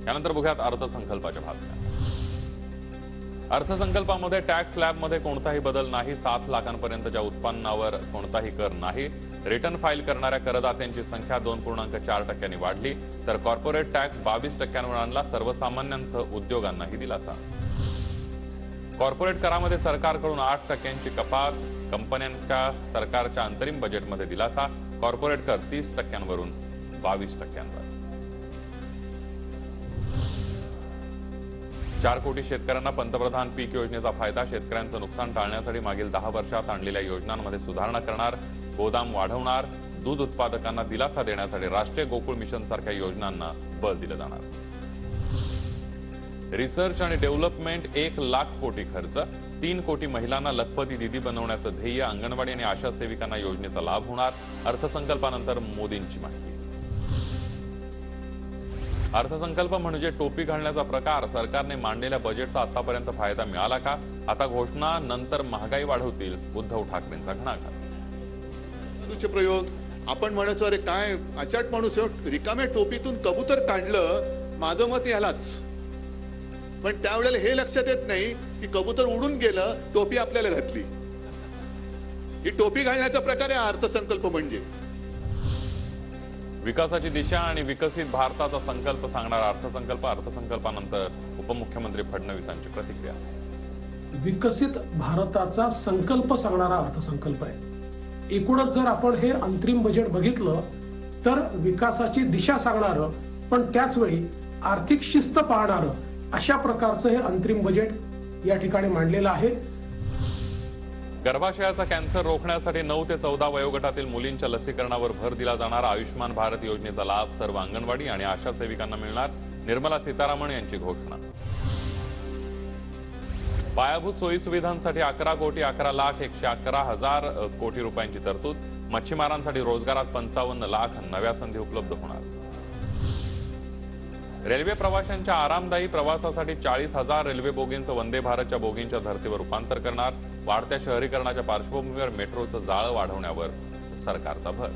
यानंतर बघूयात अर्थसंकल्पाच्या बातम्या। अर्थसंकल्पामध्ये टॅक्स स्लॅबमध्ये कोणताही बदल नाही। 7 लाखांपर्यंतच्या उत्पन्नावर कोणताही कर नाही। रिटर्न फाईल करणाऱ्या करदात्यांची संख्या 2.4% वाढली, तर कॉर्पोरेट टॅक्स 22%वर आणला। सर्वसामान्यांसह उद्योगांनाही दिलासा। कॉर्पोरेट करामध्ये सरकारकडून 8%ची कपात। कंपन्यांच्या सरकारच्या अंतरिम बजेटमध्ये दिलासा। कॉर्पोरेट कर 30%वरून 22%वर। 4 कोटी शेतकऱ्यांना पंतप्रधान पीक योजनेचा फायदा। शेतकऱ्यांचं नुकसान टाळण्यासाठी मागील 10 वर्षात आणलेल्या योजनांमध्ये सुधारणा करणार। गोदाम वाढवणार। दूध उत्पादकांना दिलासा देण्यासाठी राष्ट्रीय गोकुळ मिशन सारख्या योजनांना बळ दिलं जाणार। रिसर्च आणि डेव्हलपमेंट 1 लाख कोटी खर्च। 3 कोटी महिलांना लखपती दीदी बनवण्याचं ध्येय। अंगणवाडी आणि आशा सेविकांना योजनेचा लाभ होणार। अर्थसंकल्पानंतर मोदींची माहिती। अर्थसंकल्प म्हणजे टोपी घालण्याचा प्रकार। सरकारने मांडलेल्या बजेटचा आतापर्यंत फायदा मिळाला का? आता घोषणा, नंतर महागाई वाढवतील उद्धव ठाकरेंचा घणाघात। प्रयोग आपण म्हणायचो, अरे काय अचाट माणूस आहे, रिकाम्या टोपीतून कबूतर काढलं, माझं मत यालाच। पण त्यावेळेला हे लक्षात येत नाही की कबूतर उडून गेलं, टोपी आपल्याला घातली। ही टोपी घालण्याचा प्रकार आहे अर्थसंकल्प म्हणजे। विकासाची दिशा आणि विकसित भारताचा संकल्प सांगणारा अर्थसंकल्प। अर्थसंकल्पानंतर उपमुख्यमंत्री फडणवीसांची प्रतिक्रिया। विकसित भारताचा संकल्प सांगणारा अर्थसंकल्प आहे। एकूणच जर आपण हे अंतरिम बजेट बघितलं तर विकासाची दिशा सांगणारं पण त्याच वेळी आर्थिक शिस्त पाळणारं अशा प्रकारचं हे अंतरिम बजेट या ठिकाणी मांडलेलं आहे। गर्भाशयाचा कॅन्सर रोखण्यासाठी 9 ते 14 वयोगटातील मुलींच्या लसीकरणावर भर दिला जाणार। आयुष्मान भारत योजनेचा लाभ सर्व अंगणवाडी आणि आशा सेविकांना मिळणार। निर्मला सीतारामन यांची घोषणा। पायाभूत सोयी सुविधांसाठी 11 कोटी 11 लाख 111 हजार कोटी रुपयांची तरतूद। मच्छीमारांसाठी रोजगारात 55 लाख नव्या संधी उपलब्ध होणार। रेल्वे प्रवाशांच्या आरामदायी प्रवासासाठी 40,000 रेल्वे बोगींचं वंदे भारतच्या बोगींच्या धर्तीवर रूपांतर करणार। वाढत्या शहरीकरणाच्या पार्श्वभूमीवर मेट्रोचं जाळं वाढवण्यावर सरकारचा भर।